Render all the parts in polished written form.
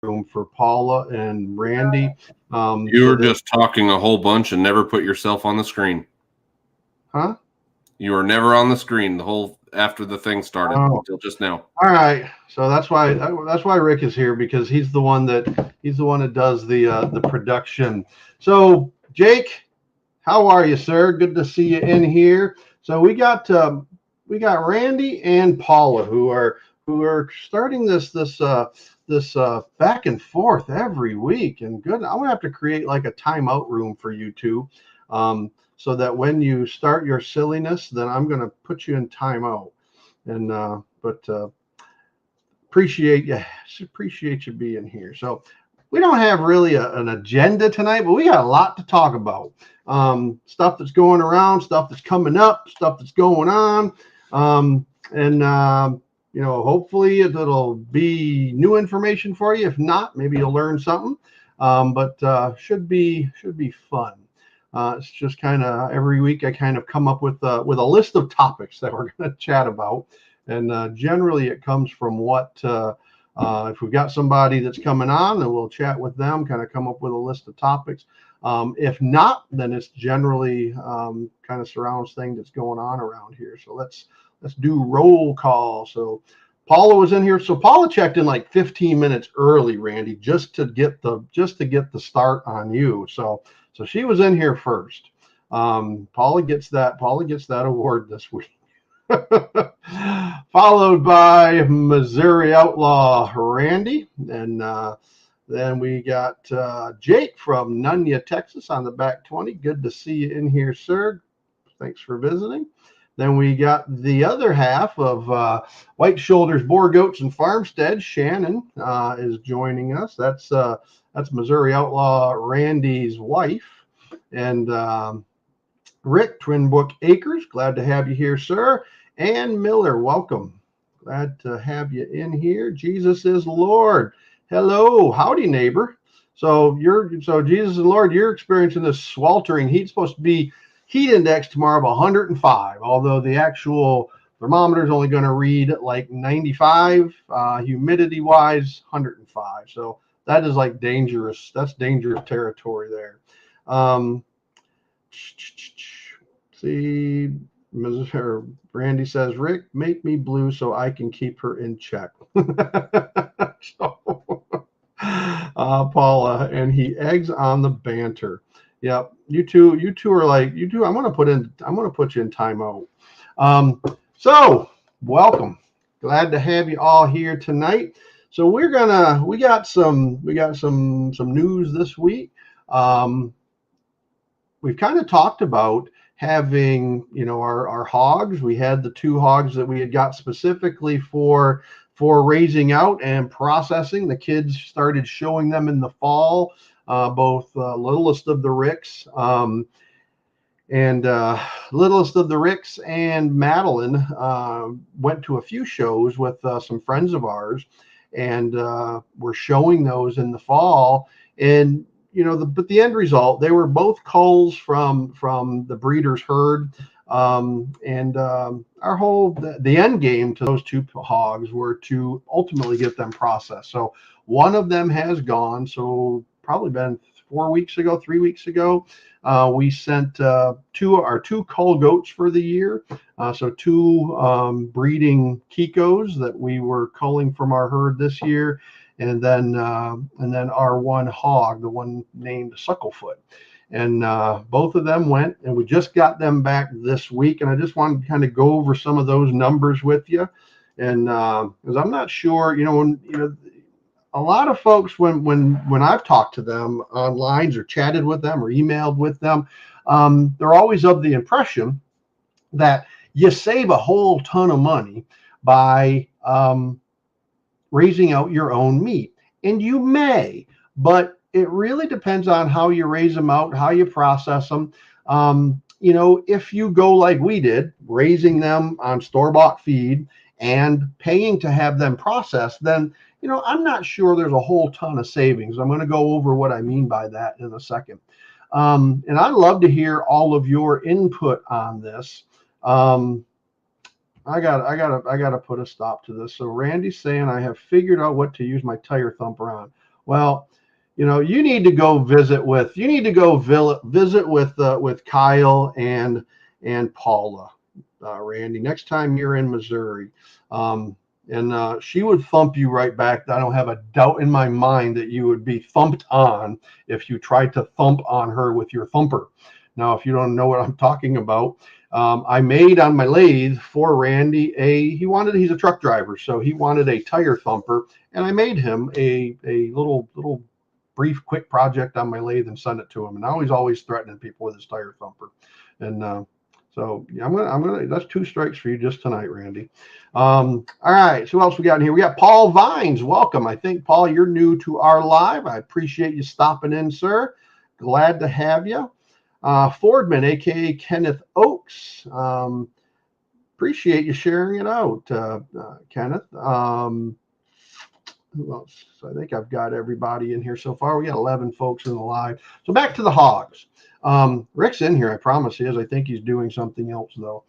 room for Paula and Randy. You were just talking a whole bunch and never put yourself on the screen. Huh? You were never on the screen the whole after the thing started until just now. All right, so that's why Rick is here, because he's the one that does the production. So Jake, how are you, sir? Good to see you in here. So we got Randy and Paula who are starting this back and forth every week, and good. I'm gonna have to create like a timeout room for you two, so that when you start your silliness, then I'm gonna put you in timeout. And but appreciate you being here. So we don't have really an agenda tonight, but we got a lot to talk about. Stuff that's going around, stuff that's coming up, stuff that's going on, and hopefully it'll be new information for you. If not, maybe you'll learn something. But should be fun. It's just kind of every week I kind of come up with a list of topics that we're going to chat about, and generally it comes from what if we've got somebody that's coming on, then we'll chat with them, kind of come up with a list of topics. If not, then it's generally kind of surrounds things that's going on around here. So let's do roll call. So Paula was in here. So Paula checked in like 15 minutes early, Randy, just to get the start on you. So she was in here first. Paula gets that award this week. Followed by Missouri Outlaw Randy, and then we got Jake from Nunya, Texas on the back 20. Good to see you in here, sir. Thanks for visiting. Then we got the other half of White Shoulders, Boar Goats, and Farmstead. Shannon is joining us. That's Missouri Outlaw Randy's wife. And Rick, Twin Brook Acres, glad to have you here, sir. And Miller, welcome. Glad to have you in here. Jesus is Lord. Hello, howdy, neighbor. So Jesus is Lord, you're experiencing this sweltering heat. It's supposed to be heat index tomorrow of 105, although the actual thermometer is only going to read like 95, humidity wise 105. So that is like dangerous. That's dangerous territory there. See, Randy says, Rick, make me blue so I can keep her in check. Paula, and he eggs on the banter. Yep, you two are like, I'm gonna put you in timeout. So welcome. Glad to have you all here tonight. So we got some news this week. We've kind of talked about having, our hogs. We had the 2 hogs that we had got specifically for raising out and processing. The kids started showing them in the fall, both Littlest of the Ricks and Madeline went to a few shows with some friends of ours, and we're showing those in the fall. And but the end result, they were both culls from the breeder's herd, and the end game to those 2 hogs were to ultimately get them processed. So one of them has gone. So probably been 3 weeks ago, we sent our two cull goats for the year. So 2 breeding Kikos that we were culling from our herd this year. And then our 1 hog, the one named Sucklefoot, and both of them went, and we just got them back this week. And I just wanted to kind of go over some of those numbers with you, and because I'm not sure, a lot of folks when I've talked to them online or chatted with them or emailed with them, they're always of the impression that you save a whole ton of money by raising out your own meat. And you may, but it really depends on how you raise them out, how you process them. If you go like we did, raising them on store-bought feed and paying to have them processed, then I'm not sure there's a whole ton of savings. I'm going to go over what I mean by that in a second. And I'd love to hear all of your input on this. I gotta put a stop to this. So Randy's saying I have figured out what to use my tire thumper on. Well, you need to go visit with with Kyle and Paula, Randy, next time you're in Missouri. And she would thump you right back. I don't have a doubt in my mind that you would be thumped on if you tried to thump on her with your thumper. Now, if you don't know what I'm talking about, I made on my lathe for Randy he's a truck driver, so he wanted a tire thumper, and I made him a little brief, quick project on my lathe and sent it to him. And now he's always threatening people with his tire thumper. And so yeah, I'm gonna. That's 2 strikes for you just tonight, Randy. All right. So who else we got in here? We got Paul Vines. Welcome. I think Paul, you're new to our live. I appreciate you stopping in, sir. Glad to have you. Fordman, aka Kenneth Oakes. Appreciate you sharing it out, Kenneth. Who else? So I think I've got everybody in here so far. We got 11 folks in the live. So back to the hogs. Rick's in here, I promise he is. I think he's doing something else though.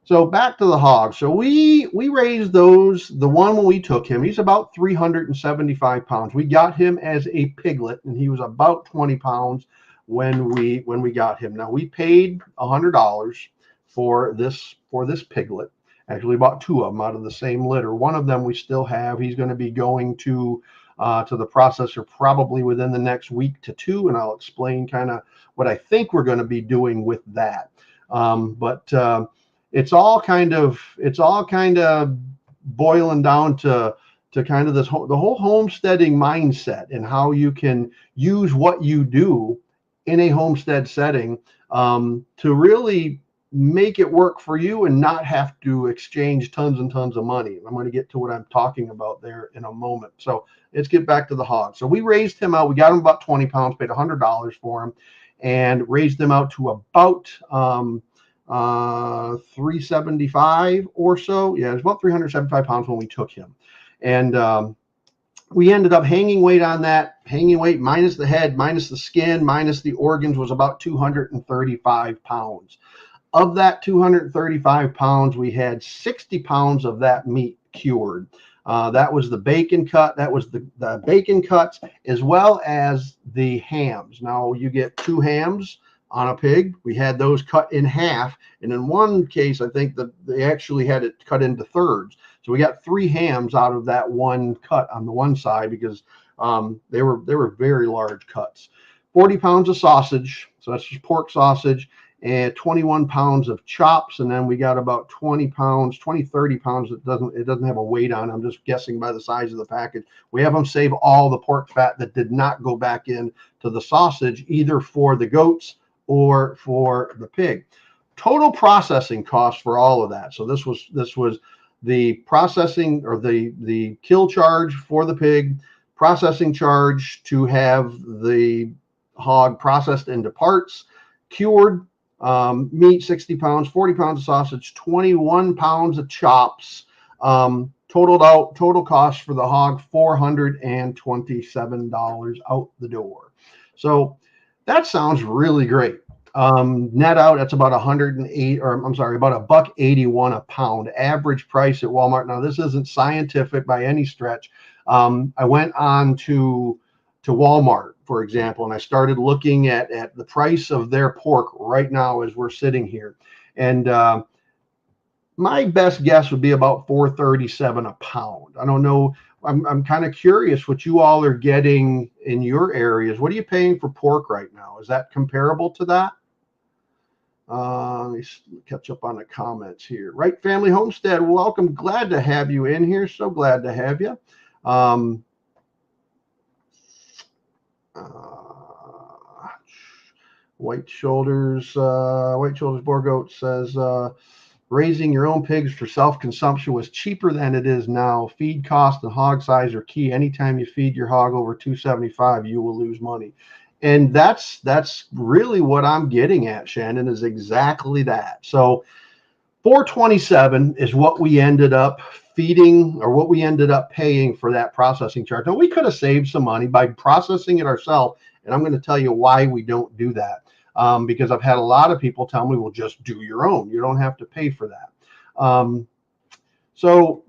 So back to the hogs. So we raised those. The one when we took him, he's about 375 pounds. We got him as a piglet, and he was about 20 pounds when we got him. Now we paid $100 for this piglet. Actually bought 2 of them out of the same litter. One of them we still have. He's going to be going to the processor probably within the next week to 2, and I'll explain kind of what I think we're going to be doing with that. But it's all kind of boiling down to kind of the whole homesteading mindset and how you can use what you do in a homestead setting to really make it work for you and not have to exchange tons and tons of money. I'm going to get to what I'm talking about there in a moment. So let's get back to the hog. So we raised him out. We got him about 20 pounds, paid $100 for him, and raised him out to about 375 or so. Yeah, it was about 375 pounds when we took him. And we ended up hanging weight on that. Hanging weight minus the head, minus the skin, minus the organs was about 235 pounds. Of that 235 pounds, we had 60 pounds of that meat cured. That was the bacon cut. That was the bacon cuts as well as the hams. Now you get 2 hams on a pig. We had those cut in half. And in one case, I think that they actually had it cut into thirds. So we got 3 hams out of that one cut on the one side because they were very large cuts. 40 pounds of sausage. So that's just pork sausage. And 21 pounds of chops, and then we got about 30 pounds. It doesn't have a weight on. I'm just guessing by the size of the package. We have them save all the pork fat that did not go back in to the sausage, either for the goats or for the pig. Total processing cost for all of that. So this was the processing or the kill charge for the pig, processing charge to have the hog processed into parts, cured. Meat 60 pounds, 40 pounds of sausage, 21 pounds of chops, total cost for the hog $427 out the door. So that sounds really great. Net out, that's about about $1.81 a pound. Average price at Walmart. Now this isn't scientific by any stretch. I went on to Walmart, for example, and I started looking at the price of their pork right now as we're sitting here. And my best guess would be about $4.37 a pound. I don't know. I'm kind of curious what you all are getting in your areas. What are you paying for pork right now? Is that comparable to that? Let me catch up on the comments here. Right Family Homestead, welcome. Glad to have you in here. So glad to have you. White Shoulders Borgoat says raising your own pigs for self-consumption was cheaper than it is now. Feed cost and hog size are key. Anytime you feed your hog over 275, you will lose money. And that's really what I'm getting at, Shannon, is exactly that. So $427 is what we ended up feeding, or what we ended up paying for that processing charge. Now, we could have saved some money by processing it ourselves, and I'm going to tell you why we don't do that. Because I've had a lot of people tell me, well, just do your own. You don't have to pay for that. So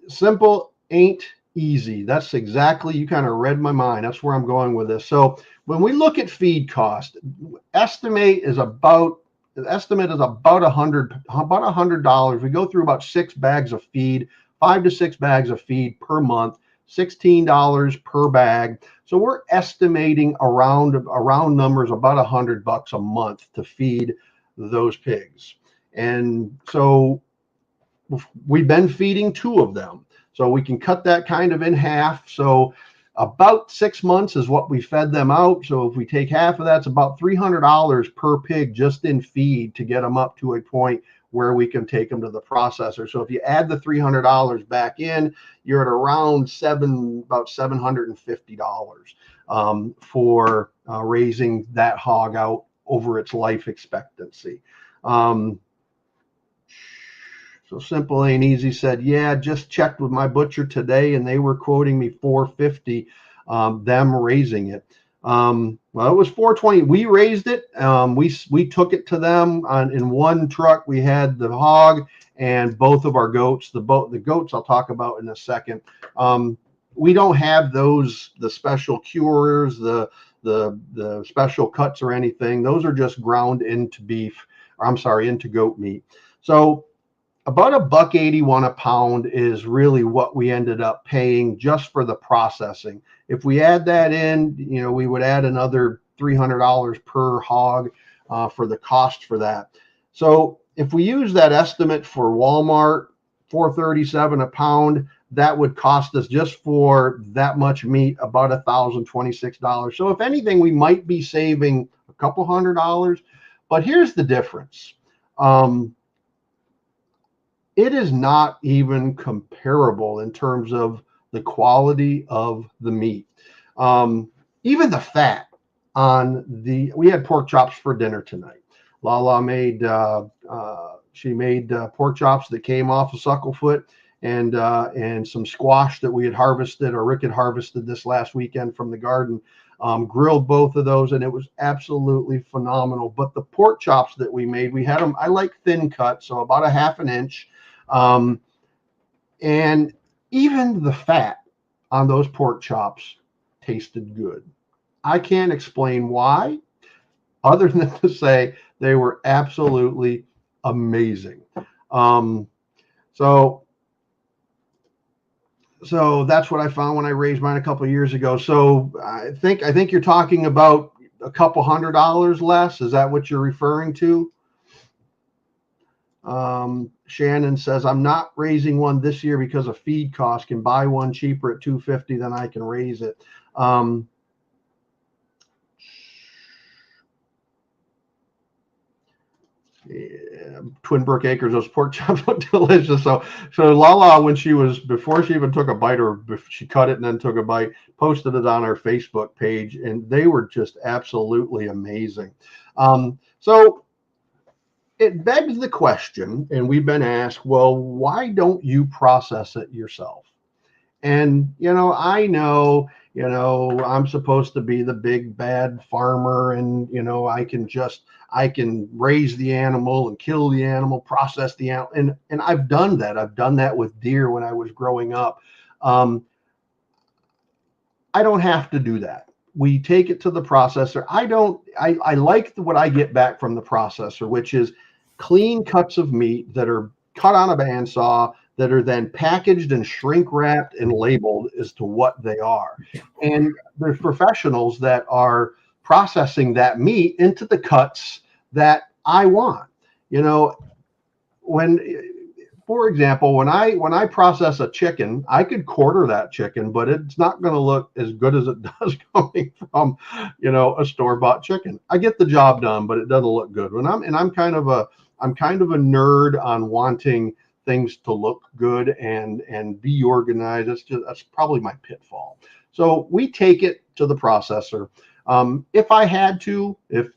simple ain't Easy. That's exactly, you kind of read my mind. That's where I'm going with this. So when we look at feed cost, estimate is about $100. We go through about 6 bags of feed, 5 to 6 bags of feed per month, $16 per bag. So we're estimating around numbers about $100 a month to feed those pigs. And so we've been feeding 2 of them. So we can cut that kind of in half. So about 6 months is what we fed them out. So if we take half of that, it's about $300 per pig just in feed to get them up to a point where we can take them to the processor. So if you add the $300 back in, you're at around about $750 for raising that hog out over its life expectancy. So Simple Ain't Easy said, yeah, just checked with my butcher today and they were quoting me $450, them raising it. Well, it was $420. We raised it. We took it to them in one truck. We had the hog and both of our goats. The goats I'll talk about in a second. We don't have the special cures, the special cuts or anything. Those are just ground into into goat meat. So about $1.81 a pound is really what we ended up paying just for the processing. If we add that in, we would add another $300 per hog for the cost for that. So if we use that estimate for Walmart, $4.37 a pound, that would cost us just for that much meat about $1,026. So if anything, we might be saving a couple $100. But here's the difference. It is not even comparable in terms of the quality of the meat. Even the fat we had pork chops for dinner tonight. LaLa made pork chops that came off of Sucklefoot and some squash that we had harvested, or Rick had harvested this last weekend from the garden. Grilled both of those and it was absolutely phenomenal. But the pork chops that we made, we had them, I like thin cut, so about a half an inch. And even the fat on those pork chops tasted good. I can't explain why, other than to say they were absolutely amazing. So that's what I found when I raised mine a couple of years ago. So I think you're talking about a couple $100 less. Is that what you're referring to? Shannon says, I'm not raising one this year because of feed costs. Can buy one cheaper at $250, then I can raise it. Yeah, Twin Brook Acres, those pork chops look delicious. So LaLa, before she even took a bite, or she cut it and then took a bite, posted it on our Facebook page, and they were just absolutely amazing. So it begs the question, and we've been asked, well, why don't you process it yourself? And, I know, I'm supposed to be the big bad farmer and, I can raise the animal and kill the animal, process the animal. And I've done that. I've done that with deer when I was growing up. I don't have to do that. We take it to the processor. I like what I get back from the processor, which is clean cuts of meat that are cut on a bandsaw, that are then packaged and shrink wrapped and labeled as to what they are. And there's professionals that are processing that meat into the cuts that I want. For example, when I process a chicken, I could quarter that chicken, but it's not going to look as good as it does coming from, a store-bought chicken. I get the job done, but it doesn't look good. I'm kind of a nerd on wanting things to look good and be organized. That's probably my pitfall. So we take it to the processor. If I had to, if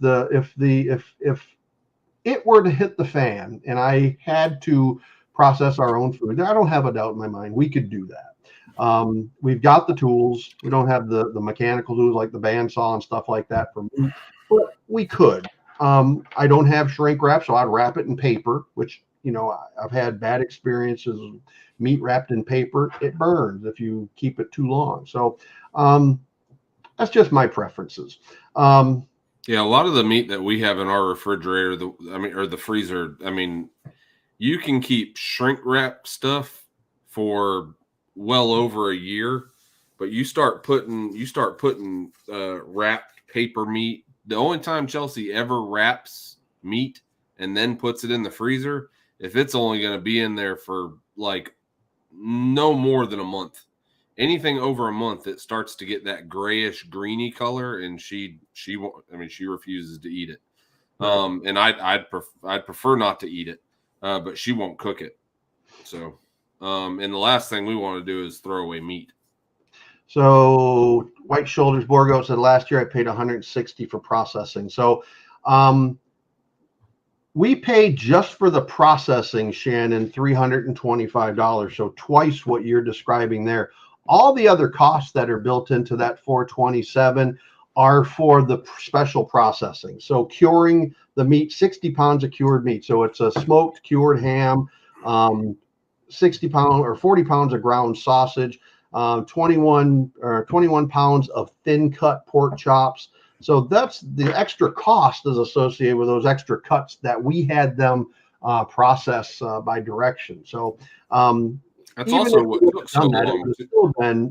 it were to hit the fan and I had to process our own food, I don't have a doubt in my mind we could do that. We've got the tools. We don't have the mechanical tools like the bandsaw and stuff like that for meat, but we could. I don't have shrink wrap, so I'd wrap it in paper, which I've had bad experiences with meat wrapped in paper. It burns if you keep it too long. So that's just my preferences. Yeah, a lot of the meat that we have in our refrigerator, or the freezer, you can keep shrink wrap stuff for well over a year, but you start putting wrapped paper meat. The only time Chelsea ever wraps meat and then puts it in the freezer, if it's only going to be in there for like no more than a month. Anything over a month, it starts to get that grayish greeny color, and she refuses to eat it. Right. And I'd prefer not to eat it, but she won't cook it. So, and the last thing we want to do is throw away meat. So White Shoulders Borgo said last year I paid $160 for processing. So we paid just for the processing, Shannon, $325. So twice what you're describing there. All the other costs that are built into that $427 are for the special processing. So curing the meat, 60 pounds of cured meat. So it's a smoked cured ham, 60 pounds or 40 pounds of ground sausage, 21 pounds of thin cut pork chops. So that's the extra cost is associated with those extra cuts that we had them process by direction. So that's also what took so long.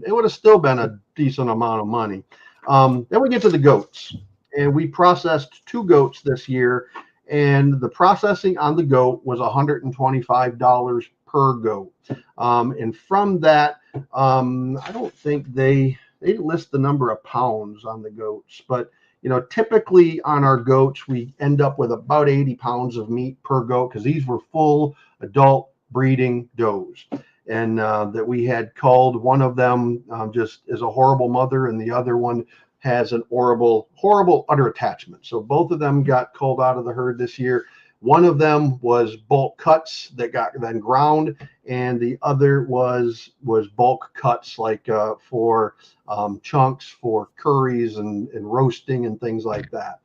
It would have still been a decent amount of money. Then we get to the goats, and we processed 2 goats this year, and the processing on the goat was $125 per goat. And from that, I don't think they didn't list the number of pounds on the goats, but typically on our goats, we end up with about 80 pounds of meat per goat because these were full adult breeding does. And that we had culled. One of them just is a horrible mother, and the other one has an horrible udder attachment. So both of them got culled out of the herd this year. One of them was bulk cuts that got then ground, and the other was bulk cuts like for chunks for curries and roasting and things like that.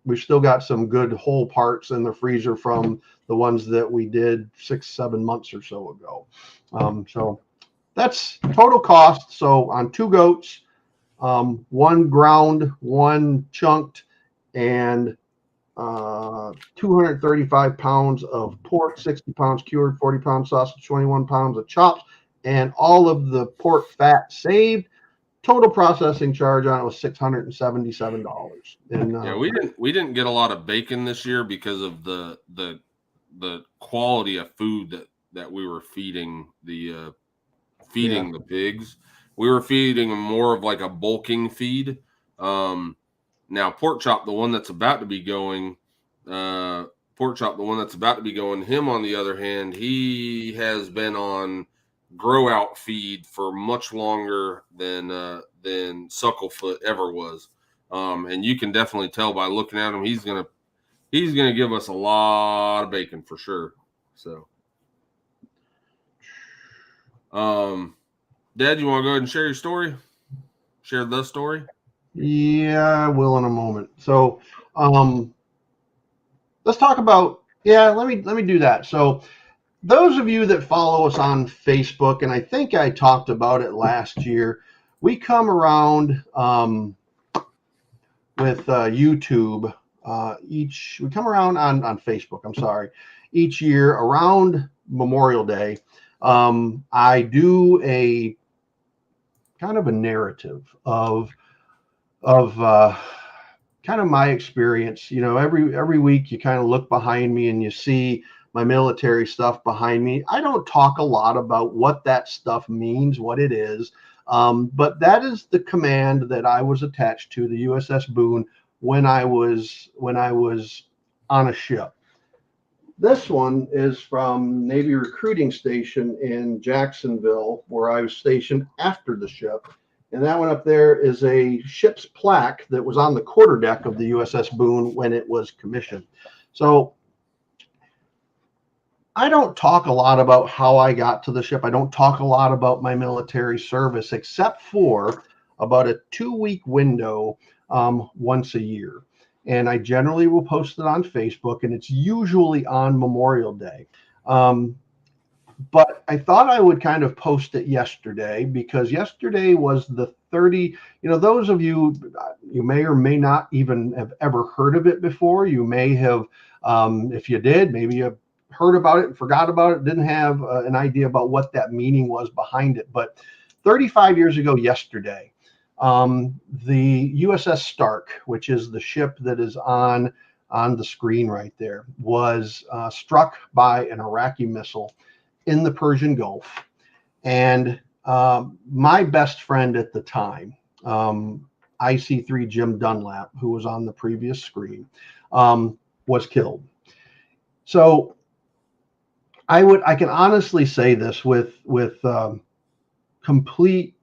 We've still got some good whole parts in the freezer from the ones that we did 6-7 months or so ago. So that's total cost. So on 2 goats, 1 ground, 1 chunked, and 235 pounds of pork, 60 pounds cured, 40 pounds sausage, 21 pounds of chops, and all of the pork fat saved. Total processing charge on it was $677. And yeah, we didn't get a lot of bacon this year because of the quality of food that we were feeding the pigs. We were feeding them more of like a bulking feed. Now pork chop, the one that's about to be going, him on the other hand, he has been on grow out feed for much longer than Sucklefoot ever was. And you can definitely tell by looking at him, he's gonna give us a lot of bacon for sure. So Dad, you want to go ahead and share your story? Share the story? Yeah, I will in a moment. So let's talk about let me do that. So those of you that follow us on Facebook, and I think I talked about it last year, we come around with YouTube we come around on Facebook, I'm sorry, each year around Memorial Day. I do a kind of a narrative of kind of my experience. Every week you kind of look behind me and you see my military stuff behind me. I don't talk a lot about what that stuff means, what it is, but that is the command that I was attached to, the USS Boone, when I was on a ship. This one is from Navy Recruiting Station in Jacksonville, where I was stationed after the ship. And that one up there is a ship's plaque that was on the quarterdeck of the USS Boone when it was commissioned. So I don't talk a lot about how I got to the ship. I don't talk a lot about my military service, except for about a 2-week window once a year. and I generally will post it on Facebook, and it's usually on Memorial Day. But I thought I would kind of post it yesterday because yesterday was the 30, those of you may or may not even have ever heard of it before. You may have, if you did, maybe you heard about it and forgot about it, didn't have an idea about what that meaning was behind it. But 35 years ago yesterday, the USS Stark, which is the ship that is on the screen right there, was struck by an Iraqi missile in the Persian Gulf. And my best friend at the time, IC3 Jim Dunlap, who was on the previous screen, was killed. So I can honestly say this with complete.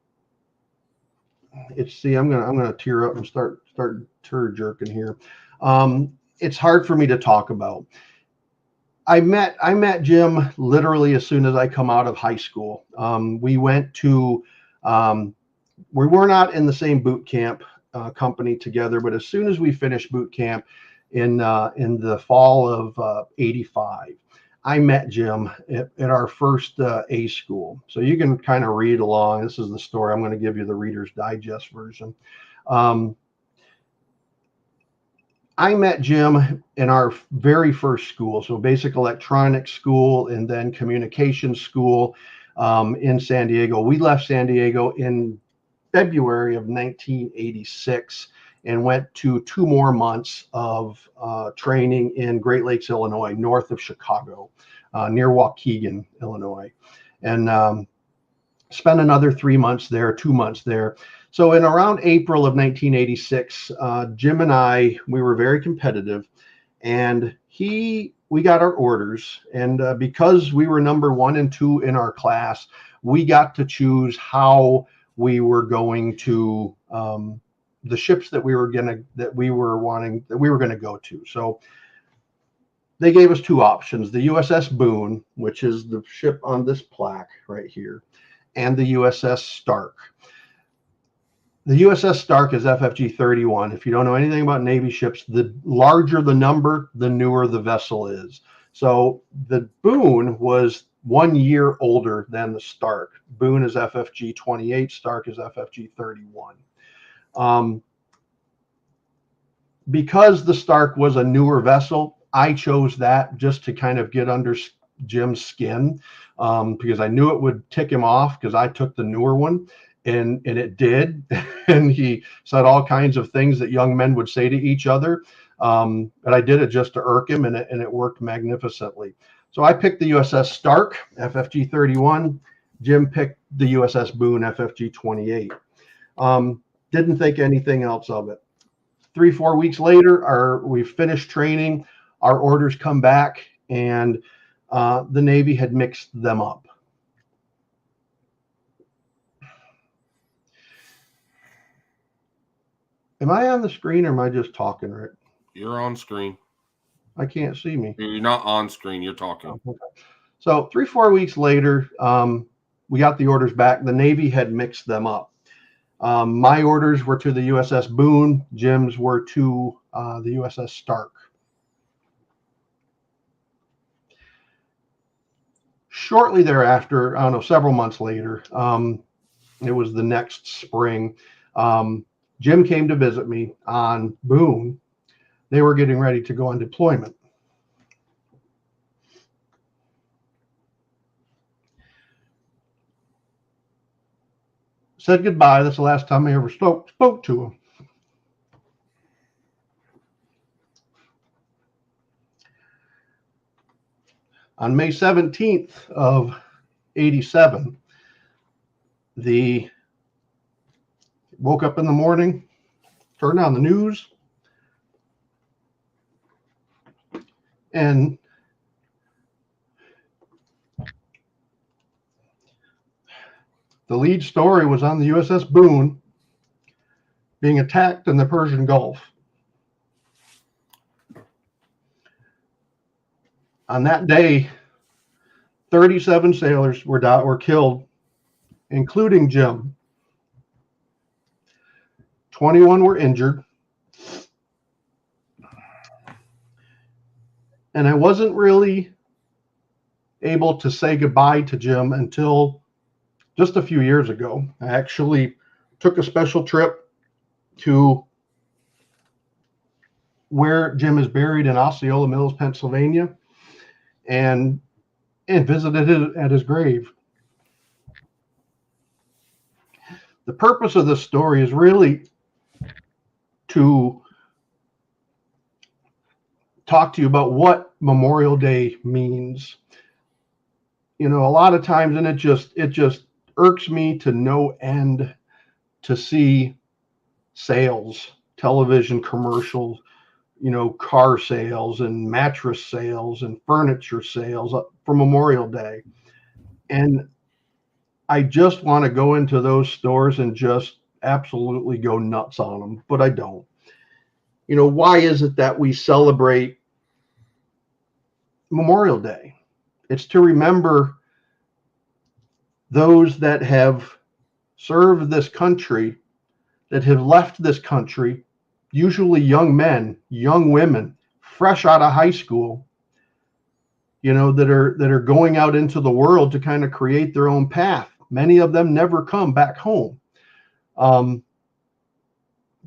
I'm gonna tear up and start tear jerking here. It's hard for me to talk about. I met Jim literally as soon as I come out of high school. We went to, we were not in the same boot camp company together, but as soon as we finished boot camp in the fall of '85, I met Jim at our first A school. So you can kind of read along. This is the story. I'm going to give you the Reader's Digest version. I met Jim in our very first school, so basic electronics school and then communications school in San Diego. We left San Diego in February of 1986 and went to 2 more months of training in Great Lakes, Illinois, north of Chicago, near Waukegan, Illinois, and spent another 3 months there, 2 months there. So in around April of 1986, Jim and I, we were very competitive, and we got our orders. And because we were number 1 and 2 in our class, we got to choose how we were going to, the ships that we were going to go to. So they gave us 2 options, the USS Boone, which is the ship on this plaque right here, and the USS Stark. The USS Stark is FFG 31. If you don't know anything about Navy ships, the larger the number, the newer the vessel is. So the Boone was 1 year older than the Stark. Boone is FFG 28, Stark is FFG 31. Because the Stark was a newer vessel, I chose that just to kind of get under Jim's skin, because I knew it would tick him off because I took the newer one. And it did. And he said all kinds of things that young men would say to each other. But I did it just to irk him, and it worked magnificently. So I picked the USS Stark, FFG 31. Jim picked the USS Boone, FFG 28. Didn't think anything else of it. 3-4 weeks later, we finished training. Our orders come back, and the Navy had mixed them up. Am I on the screen or am I just talking, Rick? You're on screen. I can't see me. You're not on screen. You're talking. Oh, okay. So 3-4 weeks later, we got the orders back. The Navy had mixed them up. My orders were to the USS Boone. Jim's were to the USS Stark. Shortly thereafter, I don't know, several months later, it was the next spring, Jim came to visit me on Boone. They were getting ready to go on deployment. Said goodbye. That's the last time I ever spoke to him. On May 17th of 87, woke up in the morning, turned on the news, and the lead story was on the USS Boone being attacked in the Persian Gulf. On that day, 37 sailors were killed, including Jim. 21 were injured. And I wasn't really able to say goodbye to Jim until just a few years ago. I actually took a special trip to where Jim is buried in Osceola Mills, Pennsylvania, and visited it at his grave. The purpose of this story is really to talk to you about what Memorial Day means. You know, a lot of times, and it just irks me to no end to see sales, television commercials, you know, car sales and mattress sales and furniture sales for Memorial Day. And I just want to go into those stores and just absolutely go nuts on them, but I don't. You know, why is it that we celebrate Memorial Day? It's to remember those that have served this country, that have left this country, usually young men, young women, fresh out of high school, you know, that are going out into the world to kind of create their own path. Many of them never come back home.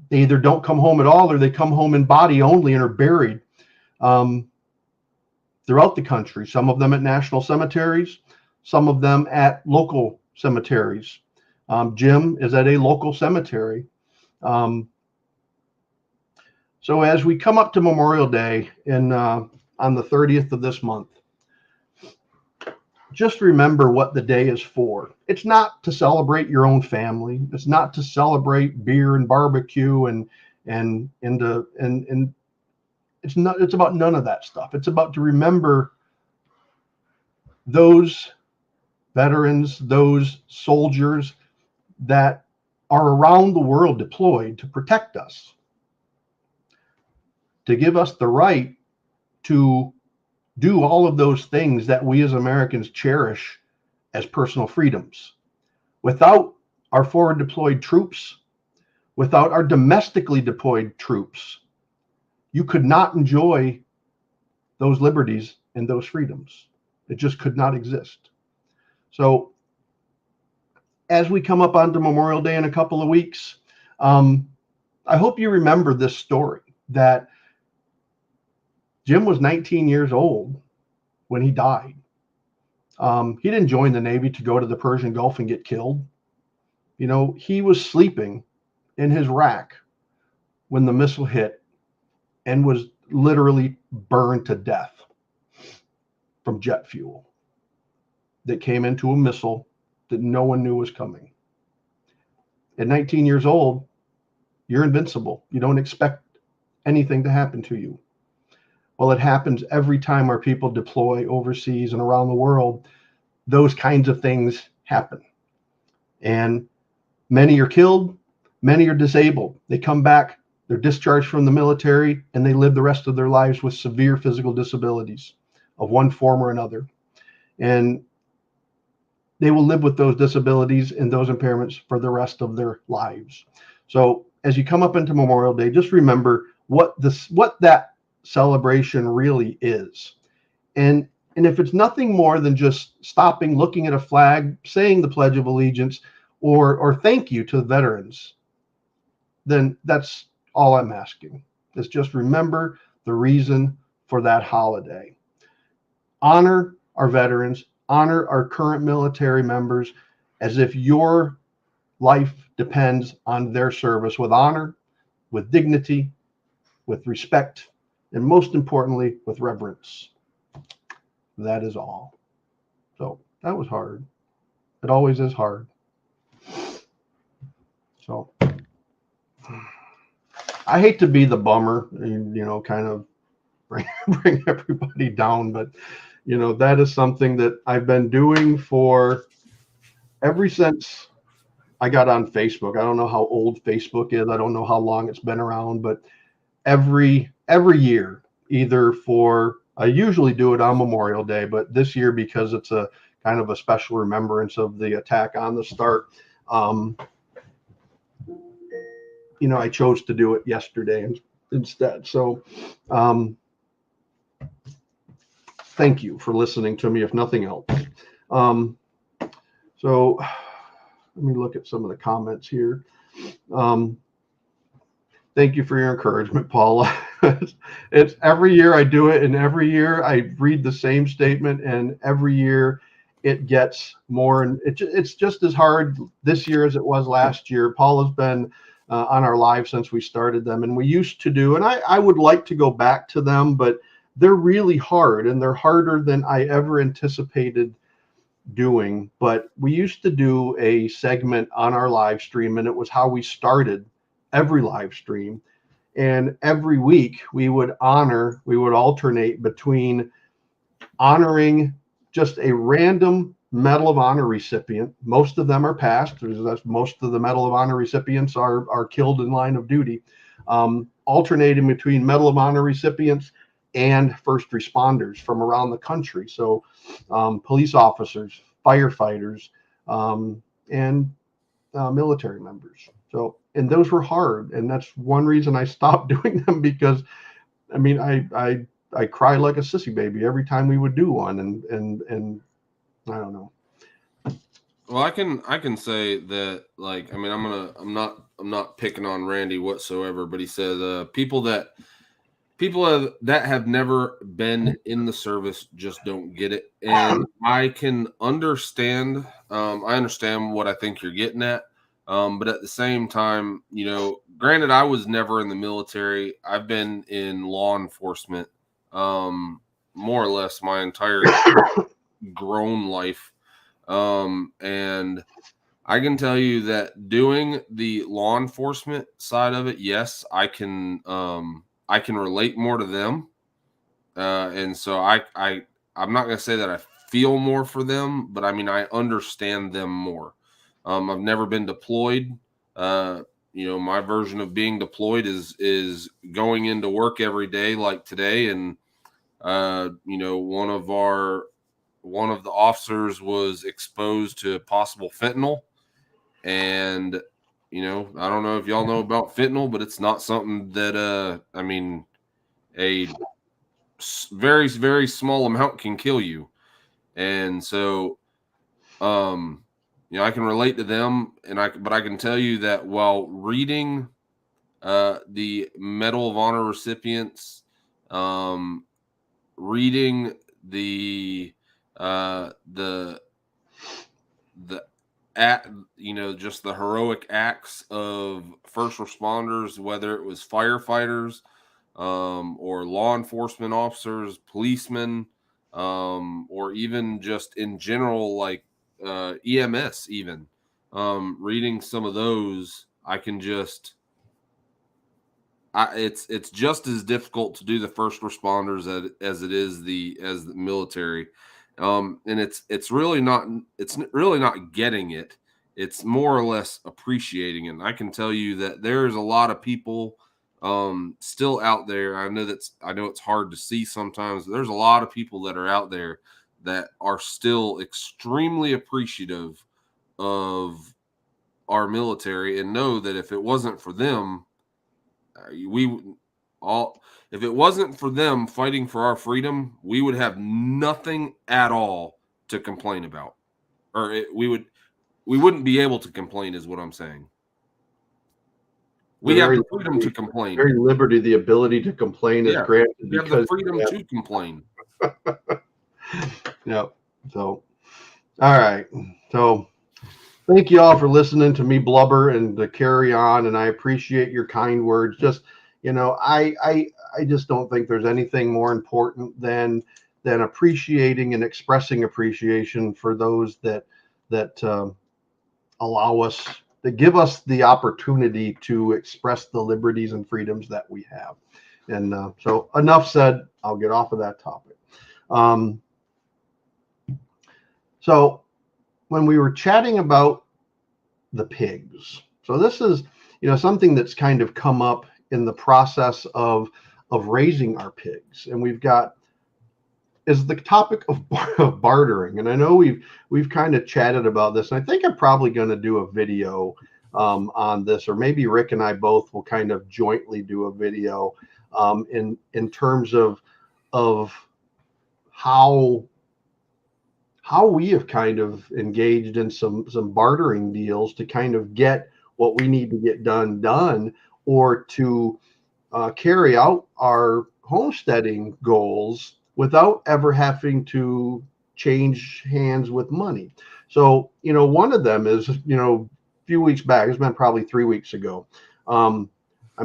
They either don't come home at all, or they come home in body only and are buried throughout the country. Some of them at national cemeteries, some of them at local cemeteries. Jim is at a local cemetery. So as we come up to Memorial Day on the 30th of this month, just remember what the day is for. It's not to celebrate your own family. It's not to celebrate beer and barbecue and it's about none of that stuff. It's about to remember those veterans, those soldiers that are around the world deployed to protect us, to give us the right to do all of those things that we as Americans cherish as personal freedoms. Without our forward deployed troops, without our domestically deployed troops, you could not enjoy those liberties and those freedoms. It just could not exist. So as we come up onto Memorial Day in a couple of weeks, I hope you remember this story, that Jim was 19 years old when he died. He didn't join the Navy to go to the Persian Gulf and get killed. You know, he was sleeping in his rack when the missile hit and was literally burned to death from jet fuel that came into a missile that no one knew was coming. At 19 years old, you're invincible. You don't expect anything to happen to you. Well, it happens every time our people deploy overseas and around the world. Those kinds of things happen. And many are killed, many are disabled. They come back, they're discharged from the military, and they live the rest of their lives with severe physical disabilities of one form or another. And they will live with those disabilities and those impairments for the rest of their lives. So as you come up into Memorial Day, just remember what that celebration really is. And if it's nothing more than just stopping, looking at a flag, saying the Pledge of Allegiance, or thank you to the veterans, then that's all I'm asking, is just remember the reason for that holiday. Honor our veterans, honor our current military members as if your life depends on their service, with honor, with dignity, with respect, and most importantly, with reverence. That is all. So that was hard. It always is hard. So I hate to be the bummer, you know, kind of bring everybody down, but you know, that is something that I've been doing for ever since I got on Facebook. I don't know how old Facebook is. I don't know how long it's been around, but every year, either for, I usually do it on Memorial Day, but this year, because it's a kind of a special remembrance of the attack on the Start, you know, I chose to do it yesterday instead. So thank you for listening to me, if nothing else. So let me look at some of the comments here. Thank you for your encouragement, Paula. It's every year I do it, and every year I read the same statement, and every year it gets more, and it's just as hard this year as it was last year. Paula's been on our live since we started them, and we used to do, and I would like to go back to them, but they're really hard, and they're harder than I ever anticipated doing. But we used to do a segment on our live stream, and it was how we started every live stream. And every week we would alternate between honoring just a random Medal of Honor recipient. Most of them are past. Most of the Medal of Honor recipients are killed in line of duty. Alternating between Medal of Honor recipients and first responders from around the country. So police officers, firefighters, and military members. So, and those were hard. And that's one reason I stopped doing them, because I mean, I cried like a sissy baby every time we would do one. And I don't know. Well, I can say that, like, I mean, I'm not picking on Randy whatsoever, but he said people that have never been in the service just don't get it. And I can understand. I understand what I think you're getting at. But at the same time, granted, I was never in the military. I've been in law enforcement, more or less my entire grown life. And I can tell you that doing the law enforcement side of it, yes, I can relate more to them. And so I'm not going to say that I feel more for them, but I mean, I understand them more. I've never been deployed. My version of being deployed is going into work every day like today. And, one of the officers was exposed to possible fentanyl. And, I don't know if y'all know about fentanyl, but it's not something that, I mean, a very, very small amount can kill you. And so, I can relate to them, but I can tell you that while reading the Medal of Honor recipients, reading just the heroic acts of first responders, whether it was firefighters, or law enforcement officers, policemen, or even just in general, like EMS, even reading some of those, I can just, it's just as difficult to do the first responders as it is the military, and it's really not getting it. It's more or less appreciating it. And I can tell you that there's a lot of people still out there. I know it's hard to see sometimes. There's a lot of people that are out there that are still extremely appreciative of our military, and know that if it wasn't for them, if it wasn't for them fighting for our freedom, we would have nothing at all to complain about, or we wouldn't be able to complain, is what I'm saying. We have the freedom to complain. Very liberty, the ability to complain is granted. We have the freedom to complain. Yep. So, all right. So, thank you all for listening to me blubber and to carry on. And I appreciate your kind words. Just, I just don't think there's anything more important than appreciating and expressing appreciation for those that allow us, that give us the opportunity to express the liberties and freedoms that we have. And so enough said, I'll get off of that topic. So when we were chatting about the pigs, so this is, something that's kind of come up in the process of raising our pigs. And we've got, is the topic of bartering. And I know we've kind of chatted about this. And I think I'm probably going to do a video on this, or maybe Rick and I both will kind of jointly do a video in terms of how we have kind of engaged in some bartering deals to kind of get what we need to get done, or to carry out our homesteading goals without ever having to change hands with money. So, one of them is, a few weeks back, it's been probably 3 weeks ago. I'm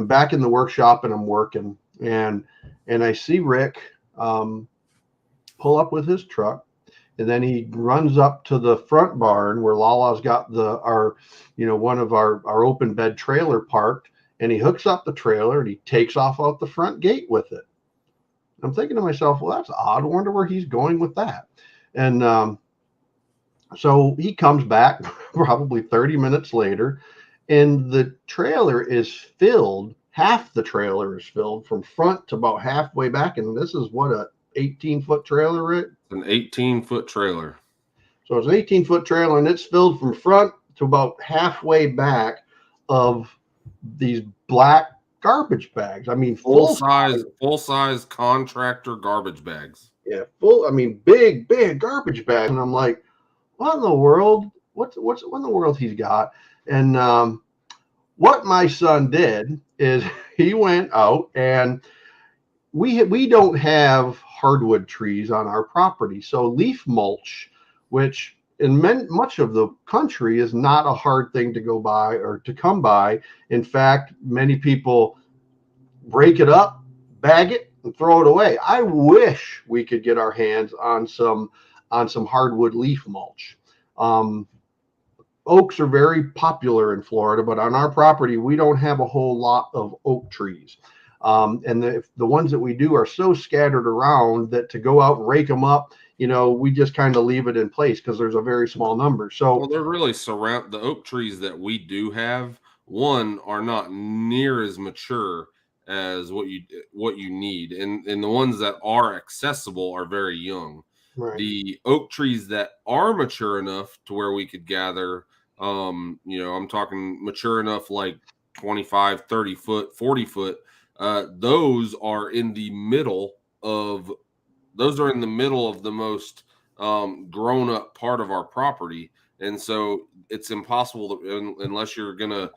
back in the workshop and I'm working, and I see Rick pull up with his truck, and then he runs up to the front barn where LaLa's got one of our open bed trailer parked, and he hooks up the trailer and he takes off out the front gate with it. I'm thinking to myself, well, that's odd. I wonder where he's going with that. And so he comes back probably 30 minutes later, and the trailer is filled. Half the trailer is filled from front to about halfway back. And this is what, a 18-foot trailer, Rick? An 18-foot trailer. So it's an 18-foot trailer, and it's filled from front to about halfway back of these black garbage bags. I mean, full size contractor garbage bags. Yeah, big garbage bags. And I'm like, what in the world? What in the world he's got? And what my son did is he went out, and we don't have hardwood trees on our property, so leaf mulch, which in much of the country is not a hard thing to go by or to come by. In fact, many people break it up, bag it, and throw it away. I wish we could get our hands on some hardwood leaf mulch. Oaks are very popular in Florida, but on our property, we don't have a whole lot of oak trees. And the ones that we do are so scattered around that to go out and rake them up, we just kind of leave it in place because there's a very small number. So, well, they're really the oak trees that we do have. One, are not near as mature as what you need, and the ones that are accessible are very young. Right. The oak trees that are mature enough to where we could gather, I'm talking mature enough, like 25, 30 foot, 40 foot. Those are in the middle of the most grown up part of our property, and so it's impossible unless you're gonna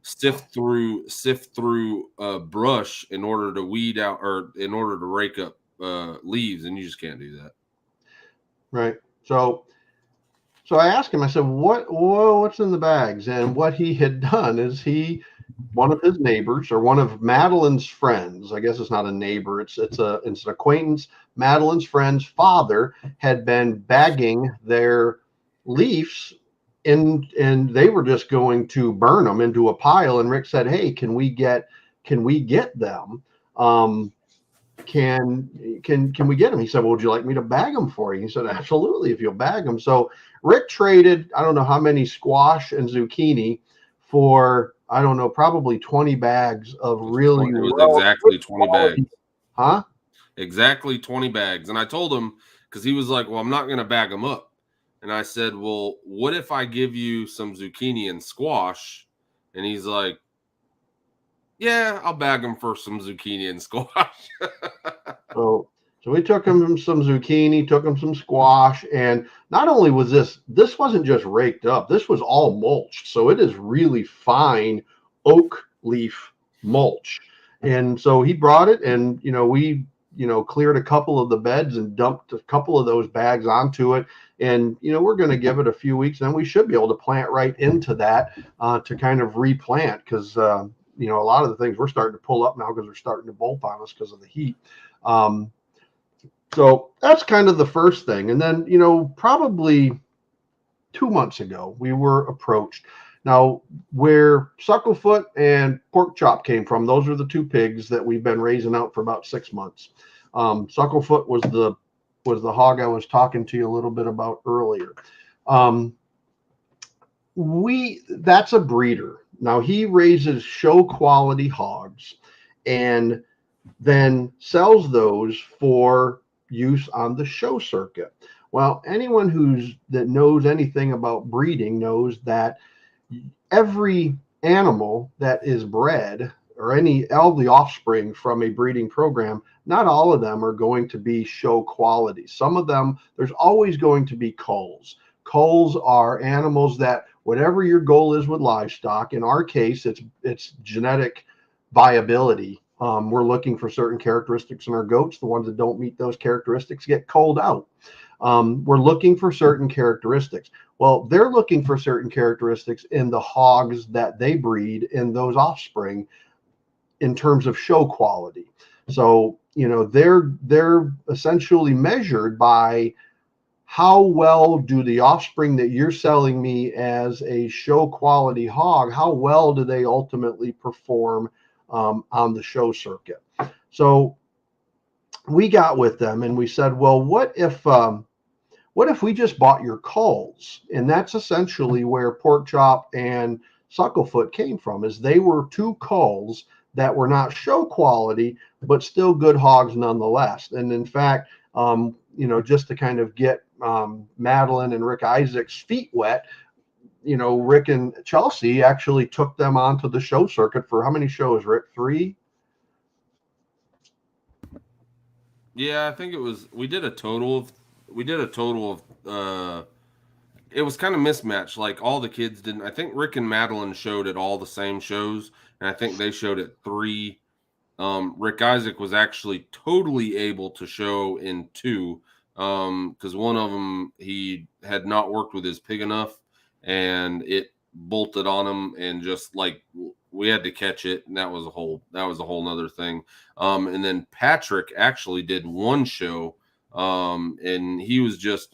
sift through brush in order to weed out, or in order to rake up leaves, and you just can't do that. Right. So I asked him, I said, what's in the bags? And what he had done is one of his neighbors, or one of Madeline's friends, I guess it's not a neighbor, it's an acquaintance, Madeline's friend's father had been bagging their leaves and they were just going to burn them into a pile. And Rick said, hey, can we get them? Can we get them? He said, well, would you like me to bag them for you? He said, absolutely, if you'll bag them. So Rick traded, I don't know how many squash and zucchini for, I don't know, probably 20 bags of really. It was exactly 20 bags. Huh? Exactly 20 bags. And I told him, because he was like, well, I'm not going to bag them up. And I said, well, what if I give you some zucchini and squash? And he's like, yeah, I'll bag them for some zucchini and squash. So we took him some zucchini, took him some squash, and not only was this wasn't just raked up, this was all mulched. So it is really fine oak leaf mulch. And so he brought it, and we cleared a couple of the beds and dumped a couple of those bags onto it. And we're going to give it a few weeks, and then we should be able to plant right into that to kind of replant, because a lot of the things we're starting to pull up now because they're starting to bolt on us because of the heat. So that's kind of the first thing. And then, probably 2 months ago, we were approached. Now, where Sucklefoot and Pork Chop came from, those are the two pigs that we've been raising out for about 6 months. Sucklefoot was the hog I was talking to you a little bit about earlier. That's a breeder. Now, he raises show quality hogs and then sells those for use on the show circuit. Well, anyone that knows anything about breeding knows that every animal that is bred or all the offspring from a breeding program, not all of them are going to be show quality. Some of them, there's always going to be culls. Culls are animals that, whatever your goal is with livestock, in our case, it's genetic viability. We're looking for certain characteristics in our goats. The ones that don't meet those characteristics get culled out. We're looking for certain characteristics. Well, they're looking for certain characteristics in the hogs that they breed in those offspring in terms of show quality. So, they're essentially measured by how well do the offspring that you're selling me as a show quality hog, how well do they ultimately perform on the show circuit? So we got with them and we said, well, what if we just bought your culls? And that's essentially where Pork Chop and Sucklefoot came from, is they were two culls that were not show quality, but still good hogs nonetheless. And in fact, just to kind of get Madeline and Rick Isaac's feet wet, Rick and Chelsea actually took them onto the show circuit for how many shows, Rick? 3? Yeah, I think we did a total of it was kind of mismatched. Like, all the kids didn't. I think Rick and Madeline showed at all the same shows, and I think they showed at 3. Rick Isaac was actually totally able to show in 2, because one of them, he had not worked with his pig enough, and it bolted on him, and just like we had to catch it, and that was a whole nother thing. And then Patrick actually did 1 show, and he was just,